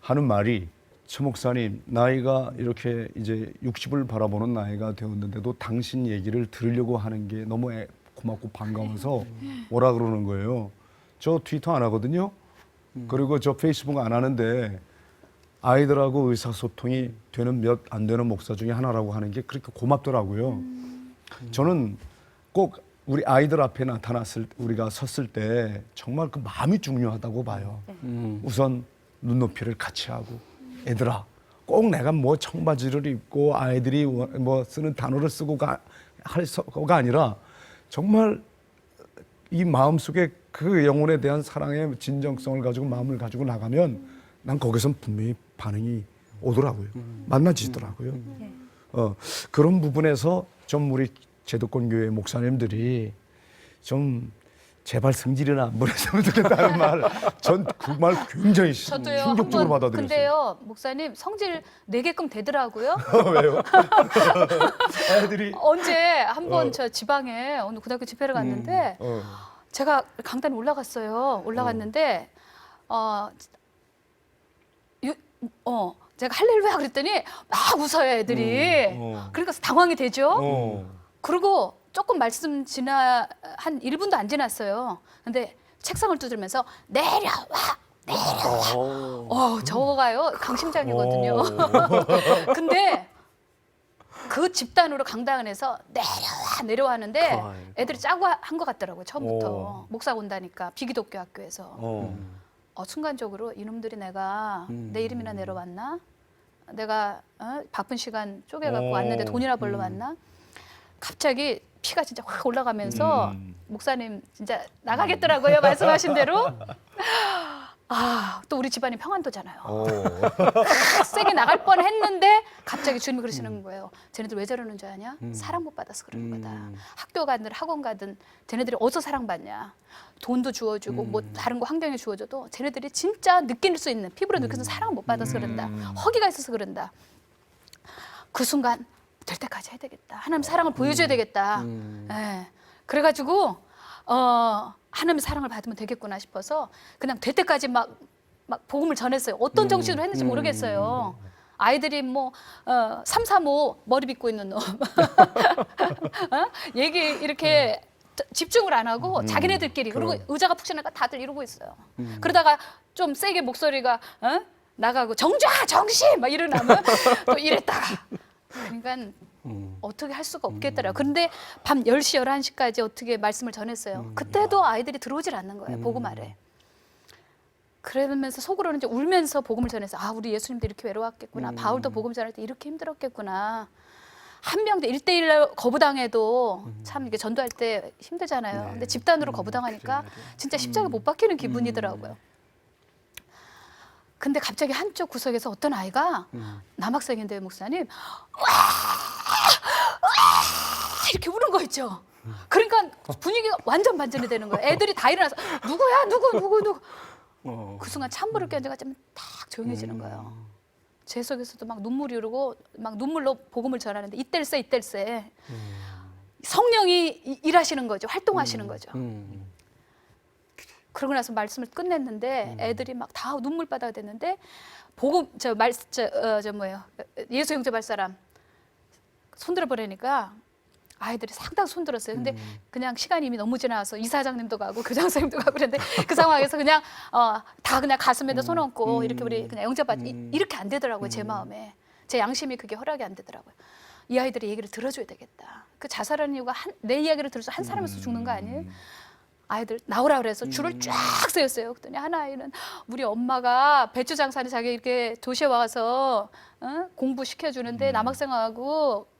하는 말이 최 목사님 나이가 이렇게 이제 60을 바라보는 나이가 되었는데도 당신 얘기를 들으려고 하는 게 너무 고맙고 반가워서 뭐라 그러는 거예요. 저 트위터 안 하거든요. 그리고 저 페이스북 안 하는데 아이들하고 의사소통이 되는 몇 안 되는 목사 중에 하나라고 하는 게 그렇게 고맙더라고요. 저는 꼭 우리 아이들 앞에 나타났을 우리가 섰을 때 정말 그 마음이 중요하다고 봐요. 우선 눈높이를 같이 하고 애들아 꼭 내가 뭐 청바지를 입고 아이들이 뭐 쓰는 단어를 쓰고 할 거가 아니라 정말 이 마음속에 그 영혼에 대한 사랑의 진정성을 가지고 마음을 가지고 나가면 난 거기선 분명히 반응이 오더라고요. 만나지더라고요. 그런 부분에서 좀 우리 제도권 교회 목사님들이 좀 제발 성질이나 안 보냈으면 좋겠다는 말, 전 그 말 굉장히 저도요. 충격적으로 한번 받아들였어요. 근데요, 목사님 성질 내게끔 되더라고요. 왜요? 애들이 언제 한번 저 지방에 어느 고등학교 집회를 갔는데 제가 강단에 올라갔어요. 올라갔는데 제가 할렐루야 그랬더니 막 웃어요 애들이. 그러니까 당황이 되죠. 그리고 조금 말씀 지나 한 1분도 안 지났어요. 근데 책상을 두드리면서 내려와. 저거가요 강심장이거든요. 근데 그 집단으로 강당에서 내려와 하는데 애들이 짜고 한 것 같더라고요. 처음부터 목사 온다니까 비기독교 학교에서. 순간적으로 이놈들이 내가 내 이름이나 내려왔나? 내가 바쁜 시간 쪼개갖고 왔는데 돈이나 벌러 왔나? 갑자기 피가 진짜 확 올라가면서 목사님 진짜 나가겠더라고요. 말씀하신 대로. 또 우리 집안이 평안도잖아요. 세게 나갈 뻔했는데 갑자기 주님이 그러시는 거예요. 쟤네들 왜 저러는 줄 아냐? 사랑 못 받아서 그러는 거다. 학교 가든 학원 가든 쟤네들이 어디서 사랑받냐? 돈도 주어주고 뭐 다른 거 환경이 주어져도 쟤네들이 진짜 느낄 수 있는 피부로 느껴서 사랑을 못 받아서 그런다. 허기가 있어서 그런다. 그 순간 될 때까지 해야 되겠다. 하나님 사랑을 보여줘야 되겠다. 예. 그래가지고 하나님의 사랑을 받으면 되겠구나 싶어서 그냥 될 때까지 막 복음을 전했어요. 어떤 정신으로 했는지 모르겠어요. 아이들이 뭐 335 머리 빗고 있는 놈 얘기 이렇게 집중을 안 하고 자기네들끼리 그리고 의자가 푹신하니까 다들 이러고 있어요. 그러다가 좀 세게 목소리가 나가고 정좌 정신 막 이러나면 또 이랬다가 그러니까 어떻게 할 수가 없겠더라고요. 그런데 밤 10시, 11시까지 어떻게 말씀을 전했어요. 그때도 아이들이 들어오질 않는 거예요. 복음 아래. 그러면서 속으로는 이제 울면서 복음을 전해서 우리 예수님도 이렇게 외로웠겠구나. 바울도 복음 전할 때 이렇게 힘들었겠구나. 한 명도 1대1 거부당해도 참 이게 전도할 때 힘들잖아요. 근데 집단으로 거부당하니까 진짜 십자가 못 박히는 기분이더라고요. 근데 갑자기 한쪽 구석에서 어떤 아이가 남학생인데 목사님 이렇게 우는 거 있죠. 그러니까 분위기가 완전 반전이 되는 거예요. 애들이 다 일어나서 누구야 누구 그 순간 찬물을 끼얹어가지고 딱 조용해지는 거예요. 제 속에서도 막 눈물이 흐르고 막 눈물로 복음을 전하는데 이때일세 성령이 일하시는 거죠. 활동하시는 거죠. 그러고 나서 말씀을 끝냈는데 애들이 막 다 눈물바다가 됐는데 복음 예수 형제 발 사람 손들어 보내니까 아이들이 상당히 손들었어요. 근데 그냥 시간이 이미 너무 지나서 이사장님도 가고 교장선생님도 가고 그랬는데 그 상황에서 그냥 다 그냥 가슴에다 손 얹고 이렇게 우리 그냥 영접받 이렇게 안 되더라고요. 제 마음에 제 양심이 그게 허락이 안 되더라고요. 이 아이들의 얘기를 들어줘야 되겠다. 그 자살하는 이유가 내 이야기를 들어서 한 사람에서 죽는 거 아니에요? 아이들 나오라 그래서 줄을 쫙 세웠어요. 그랬더니 한 아이는 우리 엄마가 배추 장사는 자기 이렇게 도시에 와서 공부 시켜주는데 남학생하고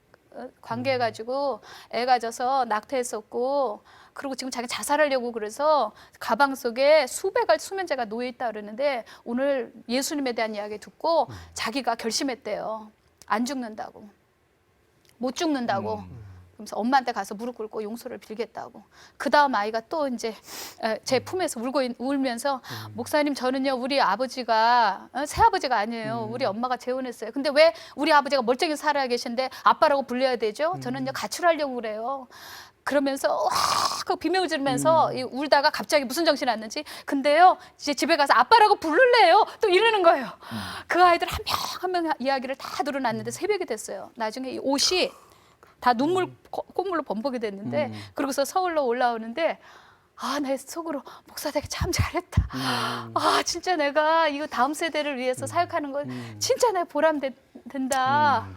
관계해가지고 애 가져서 낙태했었고 그리고 지금 자기 자살하려고 그래서 가방 속에 수백 알 수면제가 놓여 있다 그러는데 오늘 예수님에 대한 이야기 듣고 자기가 결심했대요. 안 죽는다고, 못 죽는다고. 그래서 엄마한테 가서 무릎 꿇고 용서를 빌겠다고. 그 다음 아이가 또 이제 제 품에서 울면서 목사님 저는요 우리 아버지가 새아버지가 아니에요. 우리 엄마가 재혼했어요. 근데 왜 우리 아버지가 멀쩡히 살아 계신데 아빠라고 불려야 되죠? 저는요 가출하려고 그래요. 그러면서 그 비명을 지르면서 울다가 갑자기 무슨 정신이 났는지 근데요 이제 집에 가서 아빠라고 부를래요 또 이러는 거예요. 그 아이들 한 명 한 명 이야기를 다 들어놨는데 새벽이 됐어요. 나중에 이 옷이 다 눈물 콧물로 범벅이 됐는데 그러고서 서울로 올라오는데 아, 내 속으로 목사 되게 참 잘했다. 아, 진짜 내가 이거 다음 세대를 위해서 사역하는 건 진짜 내 보람 된다.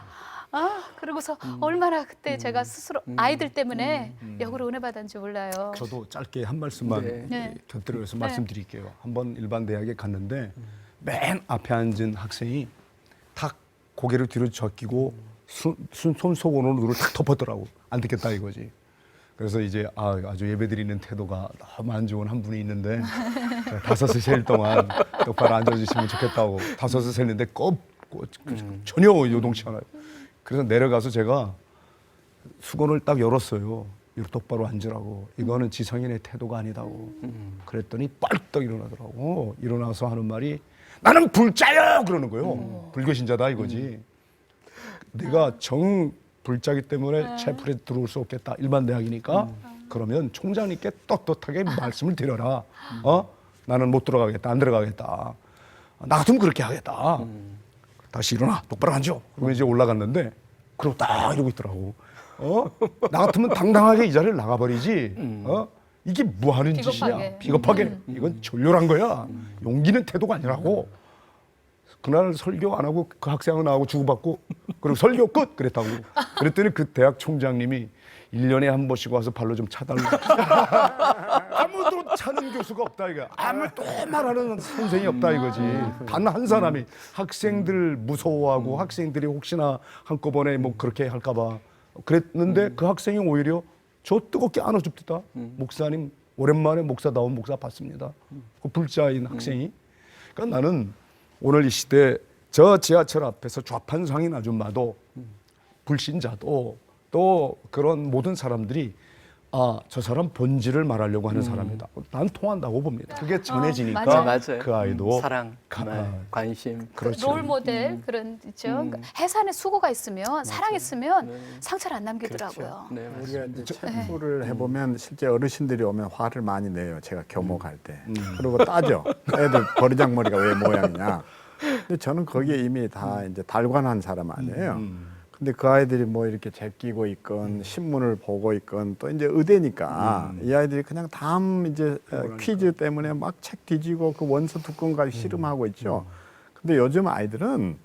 아, 그러고서 얼마나 그때 제가 스스로 아이들 때문에 역으로 은혜 받았는지 몰라요. 저도 짧게 한 말씀만 네. 곁들여서 말씀드릴게요. 한번 일반 대학에 갔는데 맨 앞에 앉은 학생이 탁 고개를 뒤로 적히고 손속으로 눈을 탁 덮었더라고. 안 듣겠다 이거지. 그래서 이제 아주 예배드리는 태도가 너무 안 좋은 한 분이 있는데 다섯을 셀 동안 똑바로 앉아주시면 좋겠다고 다섯을 셀는데 전혀 요동치 않아요. 그래서 내려가서 제가 수건을 딱 열었어요. 이렇게 똑바로 앉으라고. 이거는 지성인의 태도가 아니다고. 그랬더니 뻘떡 일어나더라고. 일어나서 하는 말이 나는 불자요 그러는 거예요. 불교신자다 이거지. 내가 정 불자기 때문에 채플에 들어올 수 없겠다. 일반 대학이니까. 그러면 총장님께 떳떳하게 말씀을 드려라. 나는 못 들어가겠다. 안 들어가겠다. 나 같으면 그렇게 하겠다. 다시 일어나. 똑바로 앉아. 그러고 이제 올라갔는데 그러고 딱 이러고 있더라고. 나 같으면 당당하게 이 자리를 나가버리지. 이게 뭐 하는 짓이냐. 비겁하게. 이건 졸렬한 거야. 용기는 태도가 아니라고. 그날 설교 안 하고 그 학생하고 나하고 주고받고 그리고 설교 끝 그랬다고. 그랬더니 그 대학 총장님이 1년에 한 번씩 와서 발로 좀 차달라. 아무도 차는 교수가 없다 이거. 아무도 말하는 선생이 없다 이거지. 단 한 사람이 학생들 무서워하고 학생들이 혹시나 한꺼번에 뭐 그렇게 할까봐 그랬는데 그 학생이 오히려 저 뜨겁게 안아줍니다. 목사님 오랜만에 목사다운 목사 봤습니다. 그 불자인 학생이. 그러니까 나는 오늘 이 시대 저 지하철 앞에서 좌판상인 아줌마도 불신자도 또 그런 모든 사람들이 저 사람 본질을 말하려고 하는 사람이다. 난 통한다고 봅니다. 그게 전해지니까 맞아요. 그 아이도 사랑, 관심. 그렇죠. 롤 모델 그런 있죠. 그러니까 해산의 수고가 있으면 사랑 있으면 상처를 안 남기더라고요. 네, 맞아요. 우리가 이제 체프를 해보면 실제 어르신들이 오면 화를 많이 내요. 제가 교목할 때. 그리고 따져. 애들 버리장머리가 왜 모양이냐. 근데 저는 거기에 이미 다 이제 달관한 사람 아니에요. 근데 그 아이들이 뭐 이렇게 제끼고 있건 신문을 보고 있건 또 이제 의대니까 이 아이들이 그냥 다음 이제 퀴즈 때문에 막 책 뒤지고 그 원서 두권까지 씨름하고 있죠. 근데 요즘 아이들은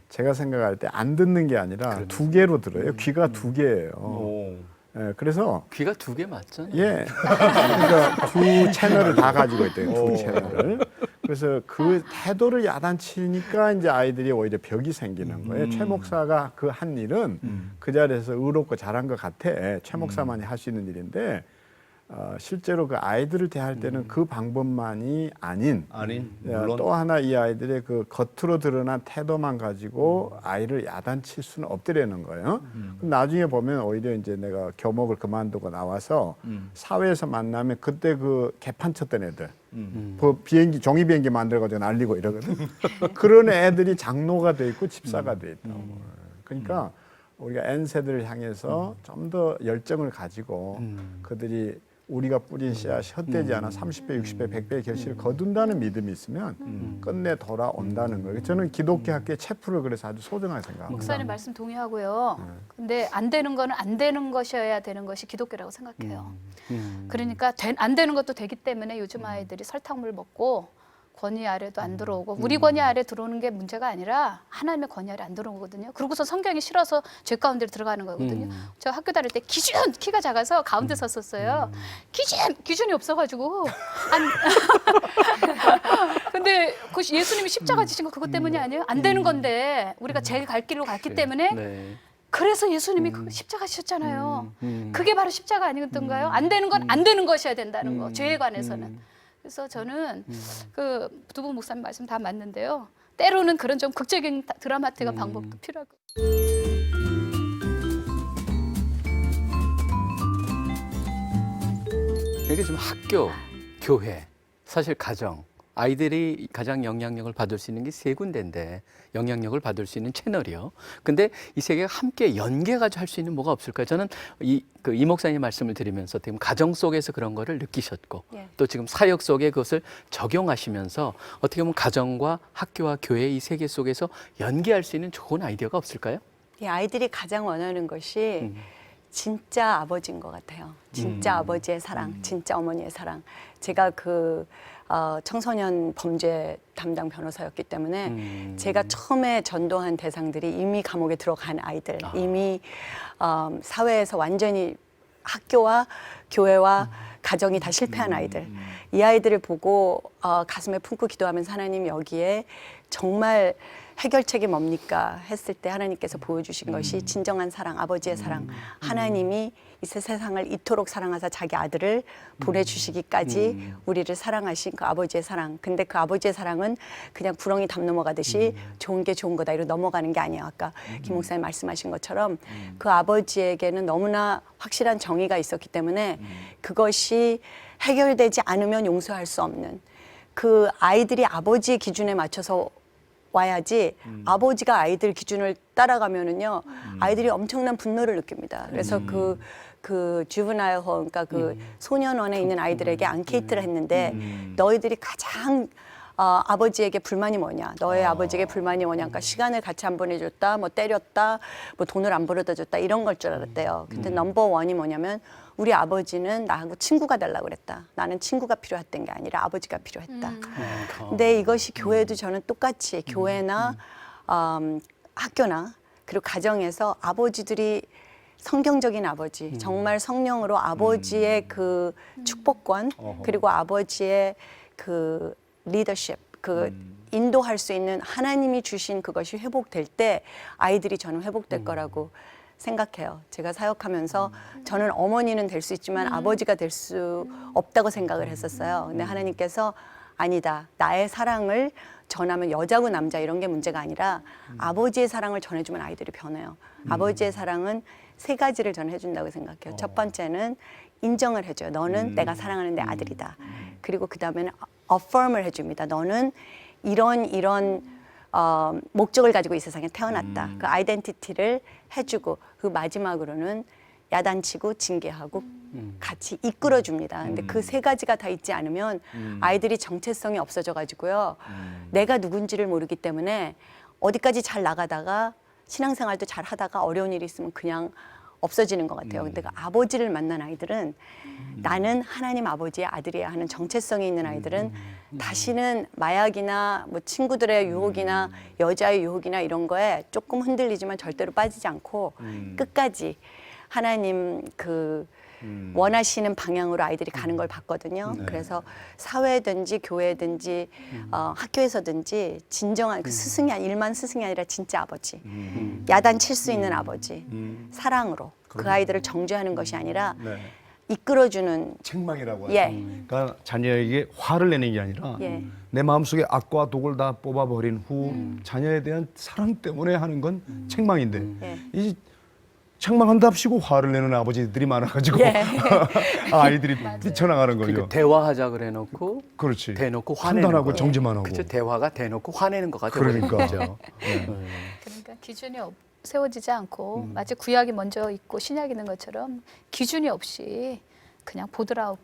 제가 생각할 때 안 듣는 게 아니라 두 개로 들어요. 귀가 두 개예요. 예, 그래서 귀가 두 개 맞잖아요. 예, 그러니까 두 채널을 다 가지고 있대요. 두 채널을. 그래서 그 태도를 야단치니까 이제 아이들이 오히려 벽이 생기는 거예요. 최 목사가 그 한 일은 그 자리에서 의롭고 잘한 것 같아. 최 목사만이 할 수 있는 일인데 실제로 그 아이들을 대할 때는 그 방법만이 아닌 물론 또 하나 이 아이들의 그 겉으로 드러난 태도만 가지고 아이를 야단칠 수는 없더라는 거예요. 그럼 나중에 보면 오히려 이제 내가 교목을 그만두고 나와서 사회에서 만나면 그때 그 개판 쳤던 애들 그 비행기 종이 비행기 만들어가지고 날리고 이러거든. 그런 애들이 장로가 돼 있고 집사가 돼 있다고. 그러니까 우리가 N 세대를 향해서 좀 더 열정을 가지고 그들이 우리가 뿌린 씨앗이 헛되지 않아 30배, 60배, 100배의 결실을 거둔다는 믿음이 있으면 끝내 돌아온다는 거예요. 저는 기독교 학교의 체프를 그래서 아주 소중하게 생각합니다. 목사님 말씀 동의하고요. 근데 안 되는 거는 안 되는 것이어야 되는 것이 기독교라고 생각해요. 그러니까 안 되는 것도 되기 때문에 요즘 아이들이 설탕물 먹고 권위 아래도 안 들어오고 우리 권위 아래 들어오는 게 문제가 아니라 하나님의 권위 아래 안 들어오거든요. 그러고서 성경이 싫어서 죄 가운데로 들어가는 거거든요. 저 학교 다닐 때 기준 키가 작아서 가운데 섰었어요. 기준이 없어가지고 근데 그 예수님이 십자가 지신 거 그것 때문이 아니에요? 안 되는 건데 우리가 제 갈 길로 갔기 때문에 네. 그래서 예수님이 그 십자가 지셨잖아요. 그게 바로 십자가 아니던가요? 안 되는 건 안 되는 것이어야 된다는 거. 죄에 관해서는. 그래서 저는 그 두 분 목사님 말씀 다 맞는데요. 때로는 그런 좀 극적인 드라마틱한 방법도 필요하고. 이게 지금 학교, 교회, 사실 가정, 아이들이 가장 영향력을 받을 수 있는 게 세 군데인데 영향력을 받을 수 있는 채널이요. 근데 이 세 개가 함께 연계가지고 할 수 있는 뭐가 없을까요? 저는 이 목사님 말씀을 드리면서 지금 가정 속에서 그런 거를 느끼셨고 또 지금 사역 속에 그것을 적용하시면서 어떻게 보면 가정과 학교와 교회 이 세 개 속에서 연계할 수 있는 좋은 아이디어가 없을까요? 이 아이들이 가장 원하는 것이 진짜 아버지인 것 같아요. 진짜 아버지의 사랑, 진짜 어머니의 사랑. 제가 그 청소년 범죄 담당 변호사였기 때문에 제가 처음에 전도한 대상들이 이미 감옥에 들어간 아이들, 이미 사회에서 완전히 학교와 교회와 가정이 다 실패한 아이들. 이 아이들을 보고 가슴에 품고 기도하면서 하나님 여기에 정말 해결책이 뭡니까 했을 때 하나님께서 보여주신 것이 진정한 사랑, 아버지의 사랑. 하나님이 이 세상을 이토록 사랑하사 자기 아들을 보내주시기까지 우리를 사랑하신 그 아버지의 사랑. 근데 그 아버지의 사랑은 그냥 구렁이 담 넘어가듯이 좋은 게 좋은 거다 이러고 넘어가는 게 아니에요. 아까 김 목사님 말씀하신 것처럼 그 아버지에게는 너무나 확실한 정의가 있었기 때문에 그것이 해결되지 않으면 용서할 수 없는 그 아이들이 아버지의 기준에 맞춰서 와야지 아버지가 아이들 기준을 따라가면은요 아이들이 엄청난 분노를 느낍니다. 그래서 그 주브나일 홈, 그러니까 그 소년원에 있는 아이들에게 앙케이트를 했는데 너희들이 가장 아버지에게 불만이 뭐냐? 너의 아버지에게 불만이 뭐냐? 그러니까 시간을 같이 안 보내줬다, 뭐 때렸다, 뭐 돈을 안 벌어다줬다 이런 걸 줄 알았대요. 근데 넘버 원이 뭐냐면 우리 아버지는 나하고 친구가 되려고 그랬다. 나는 친구가 필요했던 게 아니라 아버지가 필요했다. 근데 이것이 교회도 저는 똑같이 교회나 학교나 그리고 가정에서 아버지들이 성경적인 아버지, 정말 성령으로 아버지의 그 축복권 그리고 아버지의 그 리더십, 그 인도할 수 있는 하나님이 주신 그것이 회복될 때 아이들이 저는 회복될 거라고 생각해요. 제가 사역하면서 저는 어머니는 될 수 있지만 아버지가 될 수 없다고 생각을 했었어요. 근데 하나님께서 아니다. 나의 사랑을 전하면 여자고 남자 이런 게 문제가 아니라 아버지의 사랑을 전해주면 아이들이 변해요. 아버지의 사랑은 세 가지를 저는 해준다고 생각해요. 첫 번째는 인정을 해줘요. 너는 내가 사랑하는 내 아들이다. 그리고 그 다음에는 affirm을 해줍니다. 너는 이런 목적을 가지고 이 세상에 태어났다. 그 아이덴티티를 해주고 그 마지막으로는 야단치고 징계하고 같이 이끌어줍니다. 근데 그 세 가지가 다 있지 않으면 아이들이 정체성이 없어져 가지고요. 내가 누군지를 모르기 때문에 어디까지 잘 나가다가 신앙생활도 잘 하다가 어려운 일이 있으면 그냥 없어지는 것 같아요. 근데 그 아버지를 만난 아이들은 나는 하나님 아버지의 아들이야 하는 정체성이 있는 아이들은 다시는 마약이나 뭐 친구들의 유혹이나 여자의 유혹이나 이런 거에 조금 흔들리지만 절대로 빠지지 않고 끝까지 하나님 그 원하시는 방향으로 아이들이 가는 걸 봤거든요. 그래서 사회든지 교회든지 학교에서든지 진정한 그 스승이 일만 스승이 아니라 진짜 아버지, 야단 칠 수 있는 아버지, 사랑으로 그 아이들을 정죄하는 것이 아니라 이끌어주는 책망이라고 하죠. 예. 그러니까 자녀에게 화를 내는 게 아니라 예. 내 마음속에 악과 독을 다 뽑아버린 후 자녀에 대한 사랑 때문에 하는 건 책망인데 예. 이 책망한답시고 화를 내는 아버지들이 많아가지고 예. 아이들이 뛰쳐나가는 거죠. 그러니까 대화하자 그래놓고 그렇지. 대놓고 화내는 판단하고 거예요. 정지만 하고. 그렇죠. 대화가 대놓고 화내는 거가 그러니까. 되거든요. 그러니까 기준이 세워지지 않고 마치 구약이 먼저 있고 신약이 있는 것처럼 기준이 없이 그냥 보드라운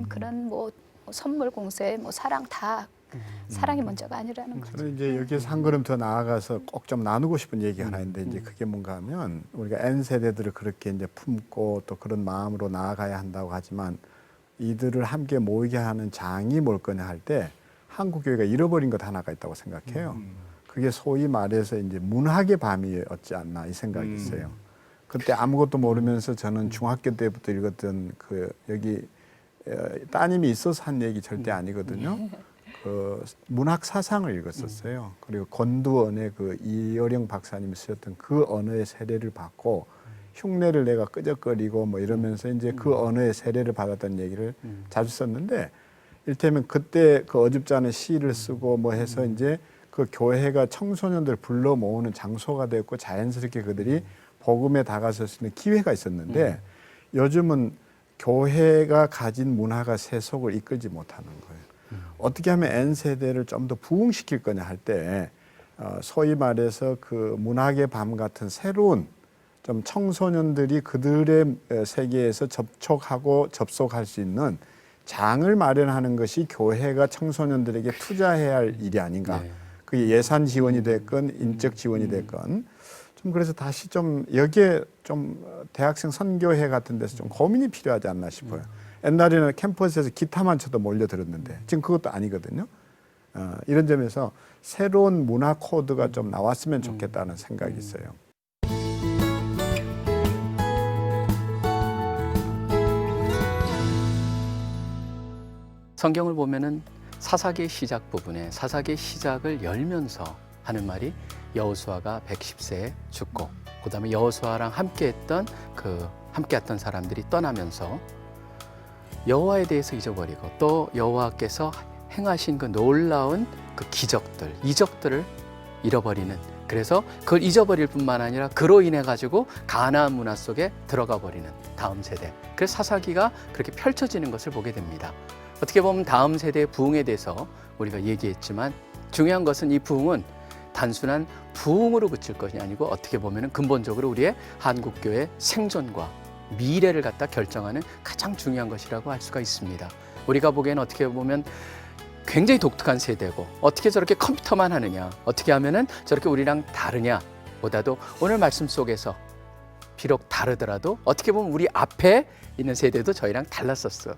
그런 뭐 선물 공세, 뭐 사랑 다 사랑이 먼저가 아니라는 거죠. 저는 이제 여기서 한 걸음 더 나아가서 꼭 좀 나누고 싶은 얘기 하나 있는데 이제 그게 뭔가 하면 우리가 N 세대들을 그렇게 이제 품고 또 그런 마음으로 나아가야 한다고 하지만 이들을 함께 모이게 하는 장이 뭘 거냐 할 때 한국 교회가 잃어버린 것 하나가 있다고 생각해요. 그게 소위 말해서 이제 문학의 밤이었지 않나 이 생각이 있어요. 그때 아무것도 모르면서 저는 중학교 때부터 읽었던 그 여기 따님이 있어서 한 얘기 절대 아니거든요. 그 문학 사상을 읽었었어요. 그리고 권두원의 그 이어령 박사님이 쓰셨던 그 언어의 세례를 받고 흉내를 내가 끄적거리고 뭐 이러면서 이제 그 언어의 세례를 받았다는 얘기를 자주 썼는데 일테면 그때 그 어줍지 않은 시를 쓰고 뭐 해서 이제 그 교회가 청소년들 불러 모으는 장소가 됐고 자연스럽게 그들이 복음에 다가설 수 있는 기회가 있었는데 요즘은 교회가 가진 문화가 세속을 이끌지 못하는 거예요. 어떻게 하면 N세대를 좀 더 부흥시킬 거냐 할 때 소위 말해서 그 문학의 밤 같은 새로운 좀 청소년들이 그들의 세계에서 접촉하고 접속할 수 있는 장을 마련하는 것이 교회가 청소년들에게 투자해야 할 일이 아닌가. 그게 예산 지원이 됐건 인적 지원이 됐건 좀 그래서 다시 좀 여기에 좀 대학생 선교회 같은 데서 좀 고민이 필요하지 않나 싶어요. 옛날에는 캠퍼스에서 기타만 쳐도 몰려들었는데 지금 그것도 아니거든요. 이런 점에서 새로운 문화 코드가 좀 나왔으면 좋겠다는 생각이 있어요. 성경을 보면은 사사기의 시작 부분에 사사기의 시작을 열면서 하는 말이 여호수아가 110세에 죽고 그다음에 여호수아랑 함께했던 함께했던 사람들이 떠나면서 여호와에 대해서 잊어버리고 또 여호와께서 행하신 그 놀라운 그 기적들, 이적들을 잃어버리는, 그래서 그걸 잊어버릴 뿐만 아니라 그로 인해 가지고 가나안 문화 속에 들어가 버리는 다음 세대. 그래서 사사기가 그렇게 펼쳐지는 것을 보게 됩니다. 어떻게 보면 다음 세대의 부흥에 대해서 우리가 얘기했지만 중요한 것은 이 부흥은 단순한 부흥으로 그칠 것이 아니고 어떻게 보면 근본적으로 우리의 한국교회의 생존과 미래를 갖다 결정하는 가장 중요한 것이라고 할 수가 있습니다. 우리가 보기에는 어떻게 보면 굉장히 독특한 세대고 어떻게 저렇게 컴퓨터만 하느냐, 어떻게 하면은 저렇게 우리랑 다르냐 보다도 오늘 말씀 속에서 비록 다르더라도 어떻게 보면 우리 앞에 있는 세대도 저희랑 달랐었죠.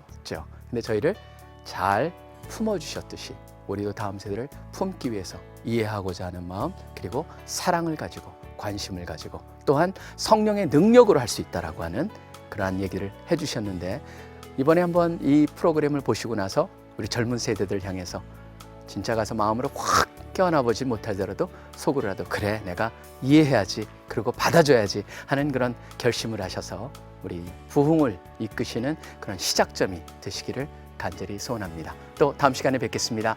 근데 저희를 잘 품어주셨듯이 우리도 다음 세대를 품기 위해서 이해하고자 하는 마음, 그리고 사랑을 가지고 관심을 가지고 또한 성령의 능력으로 할 수 있다라고 하는 그러한 얘기를 해주셨는데, 이번에 한번 이 프로그램을 보시고 나서 우리 젊은 세대들 향해서 진짜 가서 마음으로 확 껴안아보지 못하더라도 속으로라도 그래, 내가 이해해야지, 그리고 받아줘야지 하는 그런 결심을 하셔서 우리 부흥을 이끄시는 그런 시작점이 되시기를 간절히 소원합니다. 또 다음 시간에 뵙겠습니다.